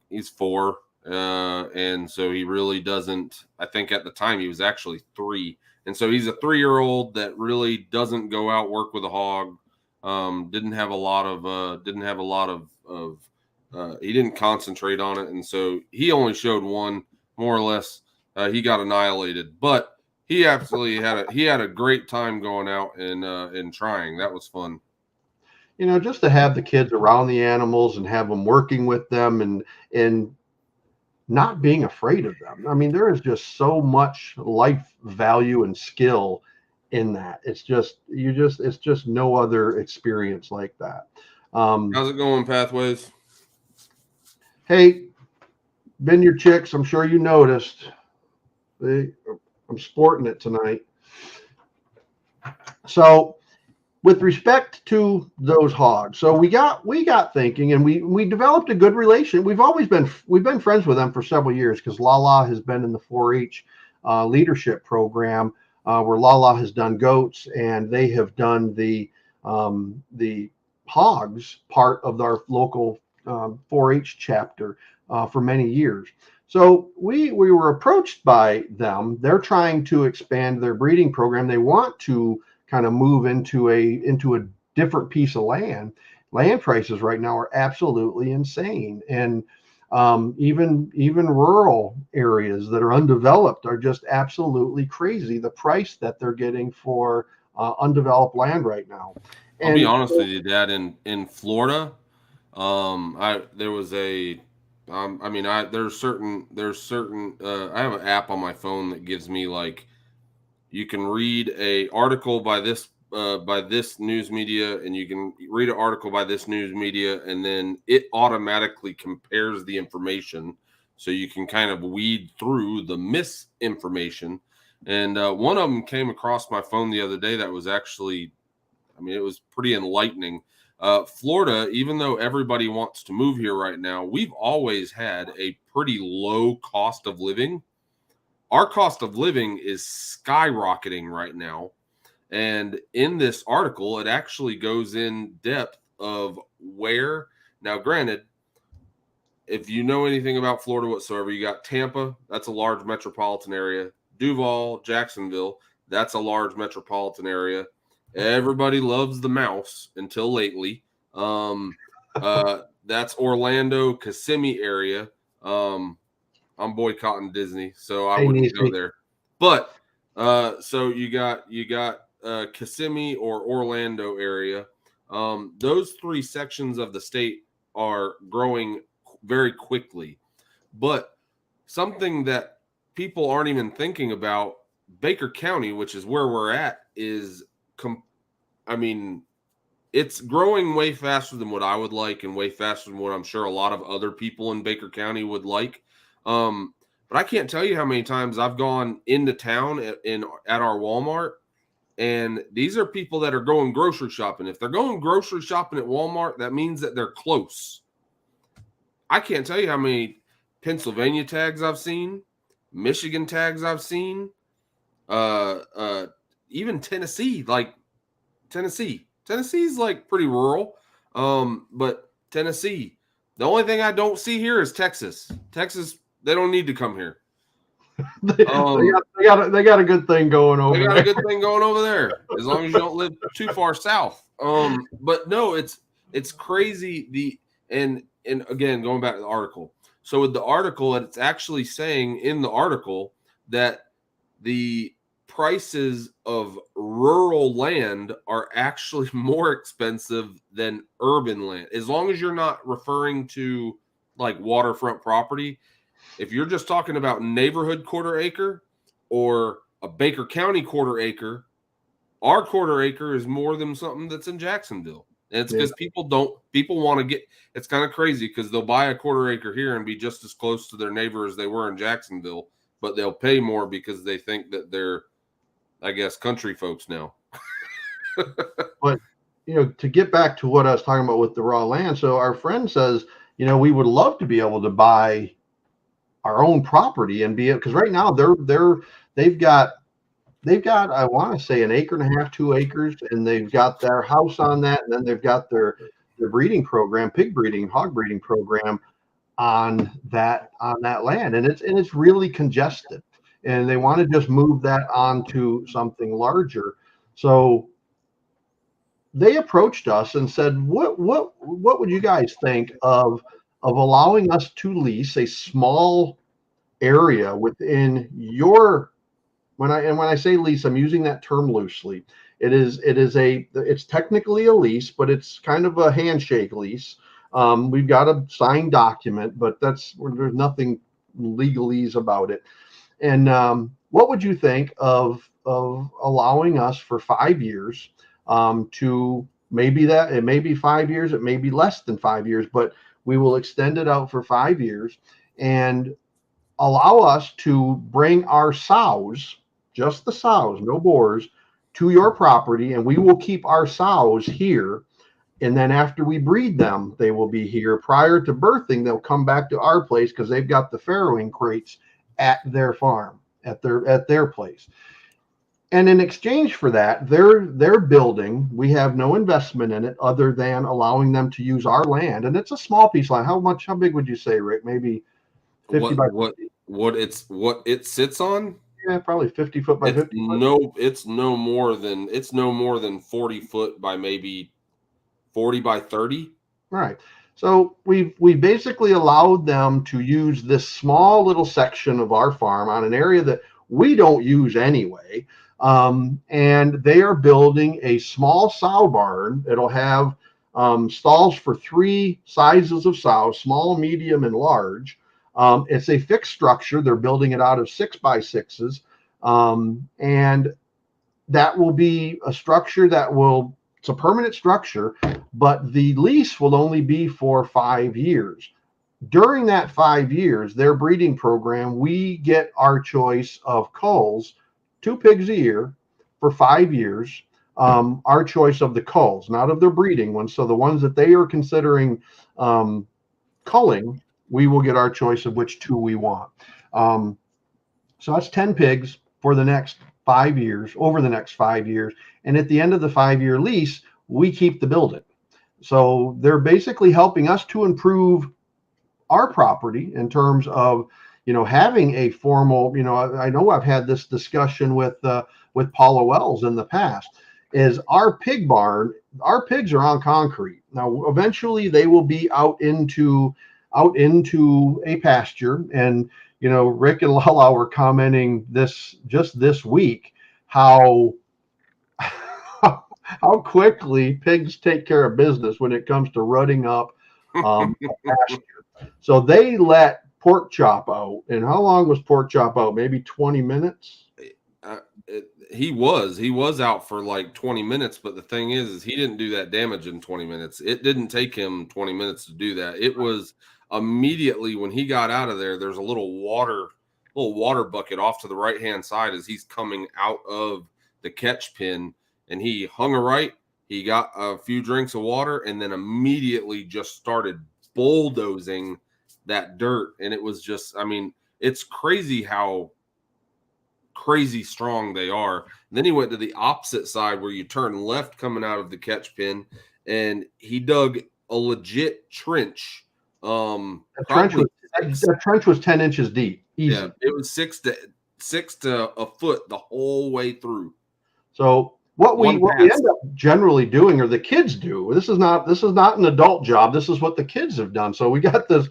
he's 4, and so he really doesn't. I think at the time he was actually 3. And so he's a 3-year-old that really doesn't go out work with a hog. Didn't have a lot of he didn't concentrate on it. And so he only showed 1, more or less. He got annihilated, but he absolutely had a great time going out and trying. That was fun. Just to have the kids around the animals and have them working with them and not being afraid of them. I mean, there is just so much life value and skill in that. It's just no other experience like that. How's it going, Pathways? Hey, Vineyard Chicks, I'm sure you noticed. I'm sporting it tonight. So, with respect to those hogs, so we got thinking, and we developed a good relation. We've been friends with them for several years, because LaLa has been in the 4-H leadership program, where LaLa has done goats, and they have done the hogs part of our local 4-H chapter for many years. So we were approached by them. They're trying to expand their breeding program. They want to kind of move into a different piece of land. Land prices right now are absolutely insane, and even rural areas that are undeveloped are just absolutely crazy. The price that they're getting for undeveloped land right now. I'll be honest with you, Dad. In Florida, there's certain. I have an app on my phone that gives me, like, you can read a article by this news media, and you can read an article by this news media, and then it automatically compares the information, so you can kind of weed through the misinformation. And one of them came across my phone the other day that was actually, it was pretty enlightening. Florida, even though everybody wants to move here right now, we've always had a pretty low cost of living. Our cost of living is skyrocketing right now. And in this article, it actually goes in depth of where. Now, granted, if you know anything about Florida whatsoever, you got Tampa, that's a large metropolitan area. Duval, Jacksonville, that's a large metropolitan area. Everybody loves the mouse until lately. That's Orlando, Kissimmee area. I'm boycotting Disney, so I wouldn't go there. But so you got Kissimmee or Orlando area. Those 3 sections of the state are growing very quickly. But something that people aren't even thinking about Baker County, which is where we're at, is it's growing way faster than what I would like, and way faster than what I'm sure a lot of other people in Baker County would like. But I can't tell you how many times I've gone into town at our Walmart, and these are people that are going grocery shopping. If they're going grocery shopping at Walmart, that means that they're close. I can't tell you how many Pennsylvania tags I've seen, Michigan tags I've seen, even Tennessee. Like Tennessee's like pretty rural, but Tennessee. The only thing I don't see here is Texas. Texas, they don't need to come here. they got a good thing going over there. They got a good thing going over there, as long as you don't live too far south. But no, it's crazy. And again, going back to the article. So with the article, it's actually saying in the article that the prices of rural land are actually more expensive than urban land, as long as you're not referring to like waterfront property. If you're just talking about neighborhood quarter acre or a Baker County quarter acre, our quarter acre is more than something that's in Jacksonville. And it's because people want to get, it's kind of crazy because they'll buy a quarter acre here and be just as close to their neighbor as they were in Jacksonville, but they'll pay more because they think that they're, I guess, country folks now. But, to get back to what I was talking about with the raw land. So our friend says, we would love to be able to buy our own property and because right now they've got, I want to say, 1.5 acres, 2 acres, and they've got their house on that, and then they've got their breeding program, pig breeding, hog breeding program on that land, and it's really congested, and they want to just move that onto something larger. So they approached us and said, what would you guys think of allowing us to lease a small area within your, when I say lease, I'm using that term loosely. It's technically a lease, but it's kind of a handshake lease. We've got a signed document, but there's nothing legalese about it. And what would you think of allowing us for 5 years to, maybe that it may be 5 years, it may be less than 5 years, but we will extend it out for 5 years and allow us to bring our sows, just the sows, no boars, to your property, and we will keep our sows here. And then after we breed them, they will be here. Prior to birthing, they'll come back to our place because they've got the farrowing crates at their farm, at their place. And in exchange for that, they're building. We have no investment in it other than allowing them to use our land. And it's a small piece of land. How big would you say, Rick? Maybe 50 by 50? What it sits on? Yeah, probably 50 foot by 50 foot. No, it's no more than 40 foot by maybe 40 by 30. Right. So we basically allowed them to use this small little section of our farm on an area that we don't use anyway. And they are building a small sow barn. It'll have stalls for 3 sizes of sows, small, medium, and large. It's a fixed structure. They're building it out of 6x6s. And that will be a structure it's a permanent structure, but the lease will only be for 5 years. During that 5 years, their breeding program, we get our choice of culls, 2 pigs a year for 5 years. Our choice of the culls, not of their breeding ones. So the ones that they are considering culling, we will get our choice of which 2 we want. So that's 10 pigs for the next 5 years, over the next 5 years. And at the end of the 5-year lease, we keep the building. So they're basically helping us to improve our property in terms of, having a formal, I know I've had this discussion with Paula Wells in the past, is our pig barn, our pigs are on concrete. Now, eventually they will be out into a pasture. And, Rick and LaLa were commenting just this week, how quickly pigs take care of business when it comes to rutting up a pasture. So they let pork chop out. And how long was pork chop out? Maybe 20 minutes? he was out for like 20 minutes, but the thing is he didn't do that damage in 20 minutes. It didn't take him 20 minutes to do that. It was immediately when he got out of there. There's a little water bucket off to the right hand side as he's coming out of the catch pen, and he hung a right. He got a few drinks of water and then immediately just started bulldozing that dirt. And it was just, I mean, it's crazy how crazy strong they are. And then he went to the opposite side where you turn left coming out of the catch pen, and he dug a legit trench. That trench was 10 inches deep. Easy. Yeah, it was six to a foot the whole way through. So what we end up generally doing, or the kids do, this is not an adult job. This is what the kids have done. So we got this.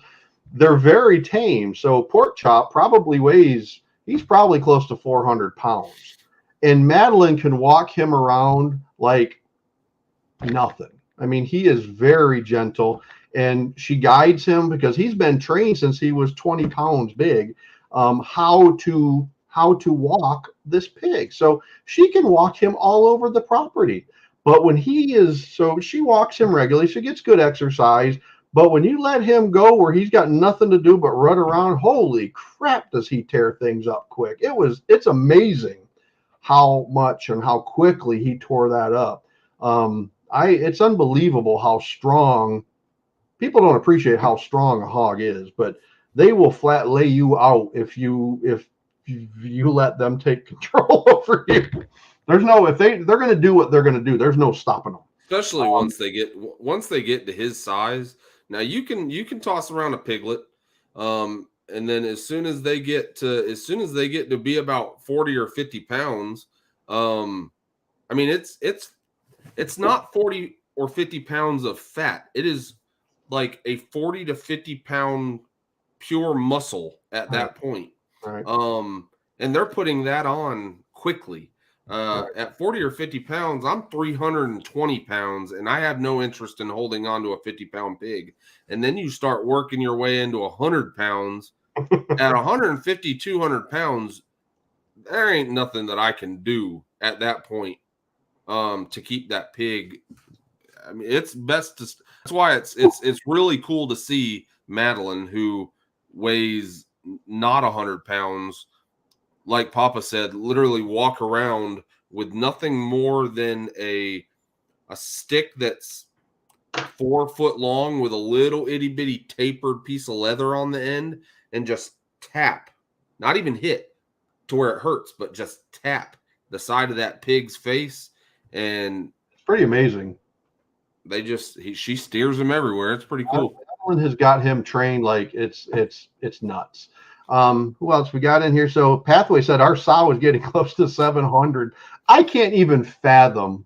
They're very tame. So Pork Chop probably weighs. He's probably close to 400 pounds, and Madeline can walk him around like nothing. I mean, he is very gentle, and she guides him because he's been trained since he was 20 pounds big, how to walk this pig. So she can walk him all over the property. But when she walks him regularly, she gets good exercise. But when you let him go where he's got nothing to do but run around, holy crap, does he tear things up quick. It's amazing how much and how quickly he tore that up. It's unbelievable how strong. People don't appreciate how strong a hog is, but they will flat lay you out if you let them take control over you. There's no, if they're going to do what they're going to do, there's no stopping them. Especially once they get to his size. Now you can toss around a piglet, and then as soon as they get to be about 40 or 50 pounds, I mean it's not 40 or 50 pounds of fat. It is like a 40 to 50 pound pure muscle at that point. Right. And they're putting that on quickly. At 40 or 50 pounds, I'm 320 pounds, and I have no interest in holding on to a 50-pound pig. And then you start working your way into 100 pounds. At 150, 200 pounds, there ain't nothing that I can do at that point to keep that pig. I mean, it's best to. That's why it's really cool to see Madeline, who weighs not 100 pounds, like Papa said, literally walk around with nothing more than a stick that's 4 foot long with a little itty bitty tapered piece of leather on the end, and just tap, not even hit to where it hurts, but just tap the side of that pig's face. And it's pretty amazing. She steers him everywhere. It's pretty cool. Madeline has got him trained like it's nuts. Who else we got in here? So Pathway said our sow is getting close to 700. I can't even fathom,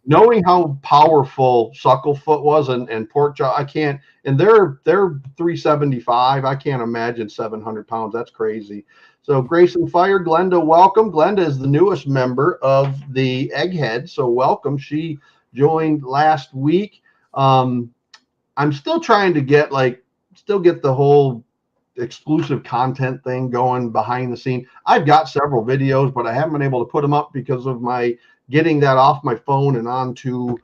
knowing how powerful Sucklefoot was and Pork Chop. I can't, and they're 375. I can't imagine 700 pounds. That's crazy. So Grayson Fire, Glenda, welcome. Glenda is the newest member of the Egghead, so welcome. She joined last week. I'm still trying to get the whole exclusive content thing going behind the scene. I've got several videos, but I haven't been able to put them up because of my getting that off my phone and onto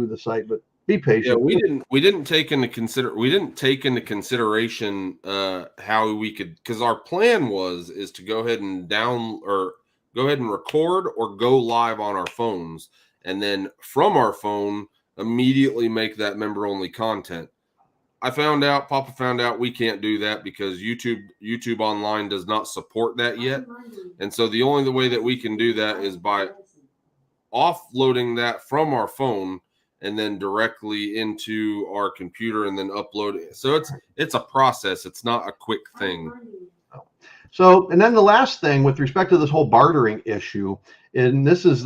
the site. But be patient. Yeah, we didn't take into consideration how we could, because our plan is to go ahead and record or go live on our phones, and then from our phone immediately make that member only content. Papa found out we can't do that because YouTube Online does not support that yet. And so the only way that we can do that is by offloading that from our phone and then directly into our computer and then upload it. So it's a process. It's not a quick thing. So, and then the last thing with respect to this whole bartering issue, and this is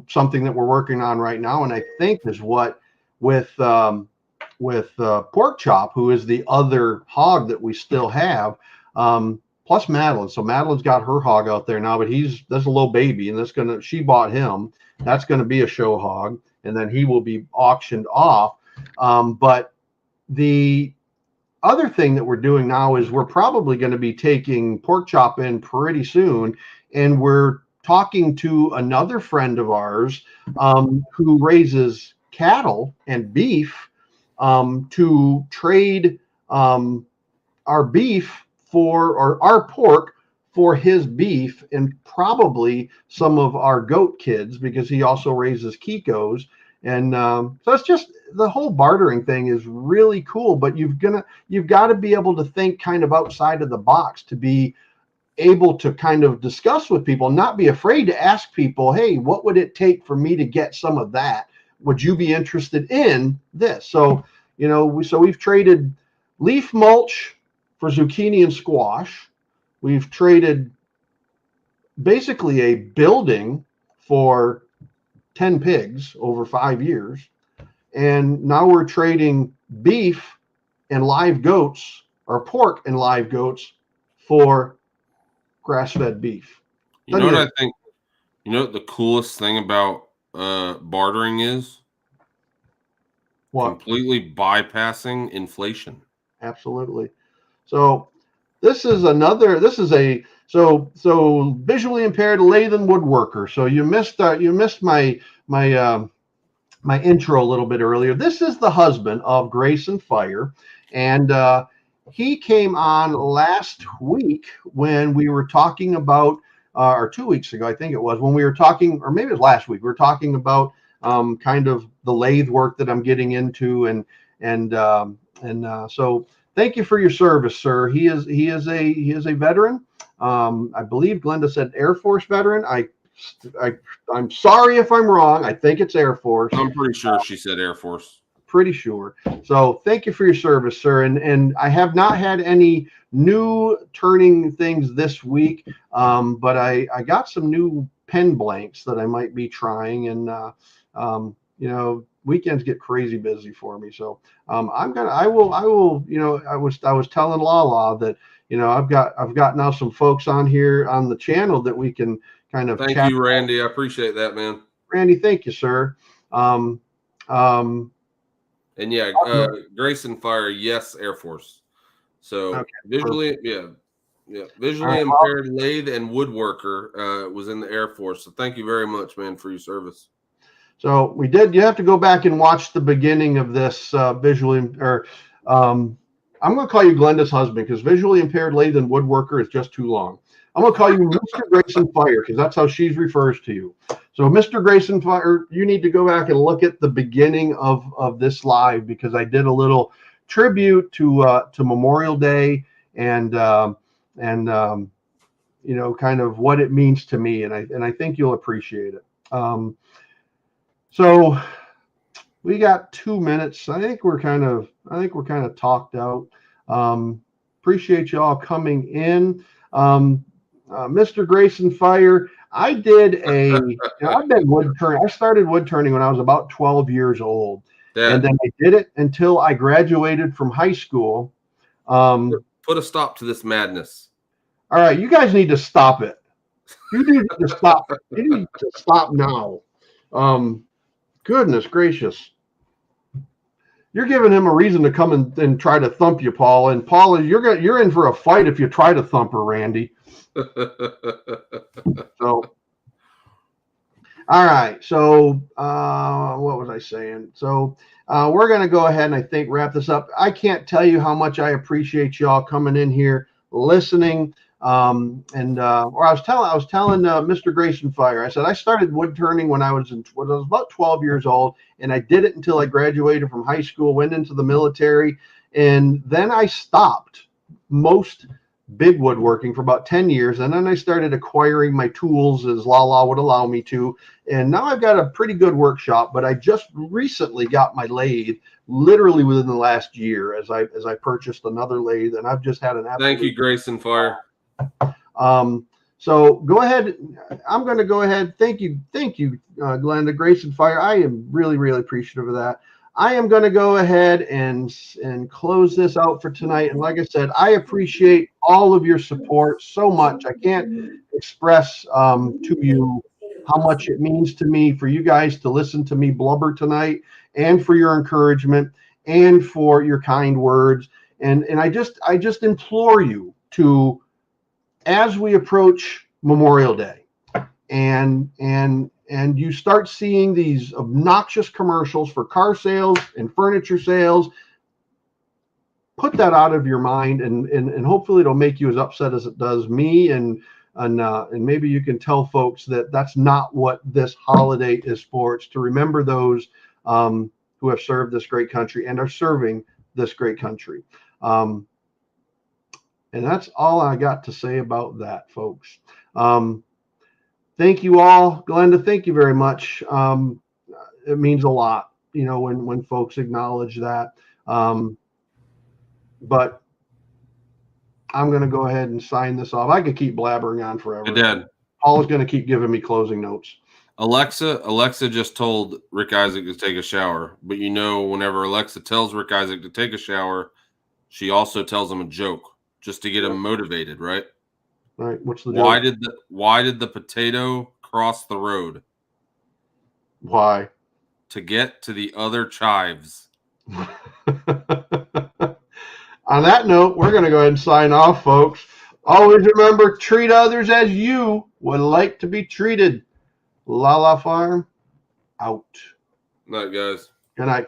something that we're working on right now, and I think is what with Pork Chop, who is the other hog that we still have, plus Madeline. So Madeline's got her hog out there now, but that's a little baby, and she bought him. That's going to be a show hog, and then he will be auctioned off. But other thing that we're doing now is we're probably going to be taking pork chop in pretty soon, and we're talking to another friend of ours who raises cattle and beef to trade our beef or our pork for his beef, and probably some of our goat kids, because he also raises Kikos. And so it's just, the whole bartering thing is really cool, but you've got to be able to think kind of outside of the box to be able to kind of discuss with people, not be afraid to ask people, hey, what would it take for me to get some of that? Would you be interested in this? So, we've traded leaf mulch for zucchini and squash. We've traded basically a building for 10 pigs over 5 years. And now we're trading beef and live goats, or pork and live goats, for grass-fed beef. You know what I think? You know what the coolest thing about bartering is? What? Completely bypassing inflation. Absolutely. So this is so visually impaired lathe and woodworker. So you missed my intro a little bit earlier. This is the husband of Grace and Fire, and he came on last week when we were talking about, or 2 weeks ago, I think it was, when we were talking, or maybe it was last week, we were talking about kind of the lathe work that I'm getting into, and so thank you for your service, sir. He is a veteran. I believe Glenda said Air Force veteran. I'm sorry if I'm wrong. I think it's Air Force. I'm pretty sure she said Air Force. Pretty sure. So thank you for your service, sir. And I have not had any new turning things this week, but I got some new pen blanks that I might be trying, and weekends get crazy busy for me. So I was telling LaLa that I've got now some folks on here on the channel that we can kind of thank you, Randy. I appreciate that, man. Randy, thank you, sir. And yeah, Grace and Fire, yes, Air Force. So okay, visually, perfect. Visually impaired lathe and woodworker was in the Air Force. So thank you very much, man, for your service. So we did. You have to go back and watch the beginning of this visually, or I'm going to call you Glenda's husband, because visually impaired lathe and woodworker is just too long. I'm going to call you Mr. Grayson Fire, because that's how she refers to you. So Mr. Grayson Fire, you need to go back and look at the beginning of this live, because I did a little tribute to Memorial Day and kind of what it means to me, and I think you'll appreciate it. So we got 2 minutes. I think we're kind of talked out. Appreciate you all coming in. Mr. Grayson Fire, I've been wood turning. I started wood turning when I was about 12 years old. Yeah. And then I did it until I graduated from high school. Put a stop to this madness. All right, you guys need to stop it. You need to stop. You need to stop now. Goodness gracious. You're giving him a reason to come and try to thump you, Paul. And Paul, you're in for a fight if you try to thump her, Randy. So, all right. So, what was I saying? So, we're going to go ahead and I think wrap this up. I can't tell you how much I appreciate y'all coming in here, listening. I was telling Mr. Grayson Fire, I said I started wood turning when I was about 12 years old, and I did it until I graduated from high school, went into the military, and then I stopped most big woodworking for about 10 years, and then I started acquiring my tools as LaLa would allow me to, and now I've got a pretty good workshop. But I just recently got my lathe, literally within the last year, as I purchased another lathe, and I've just had an absolute. Thank you, Grayson Fire. So go ahead. I'm going to go ahead. Thank you, Glenda. Grayson Fire. I am really, really appreciative of that. I am going to go ahead and close this out for tonight. And like I said, I appreciate all of your support so much. I can't express to you how much it means to me for you guys to listen to me blubber tonight, and for your encouragement and for your kind words. And I just implore you to, as we approach Memorial Day, and you start seeing these obnoxious commercials for car sales and furniture sales, put that out of your mind, and hopefully it'll make you as upset as it does me, and maybe you can tell folks that that's not what this holiday is for. It's to remember those who have served this great country and are serving this great country. And that's all I got to say about that, folks. Thank you all. Glenda, thank you very much. It means a lot, when folks acknowledge that. But I'm going to go ahead and sign this off. I could keep blabbering on forever. Hey, Dad. Paul is going to keep giving me closing notes. Alexa just told Rick Isaac to take a shower. But whenever Alexa tells Rick Isaac to take a shower, she also tells him a joke just to get him motivated, right? All right. What's the joke? Why did the potato cross the road? Why? To get to the other chives. On that note, we're going to go ahead and sign off, folks. Always remember, treat others as you would like to be treated. LaLa Farm, out. Night, guys. Good night.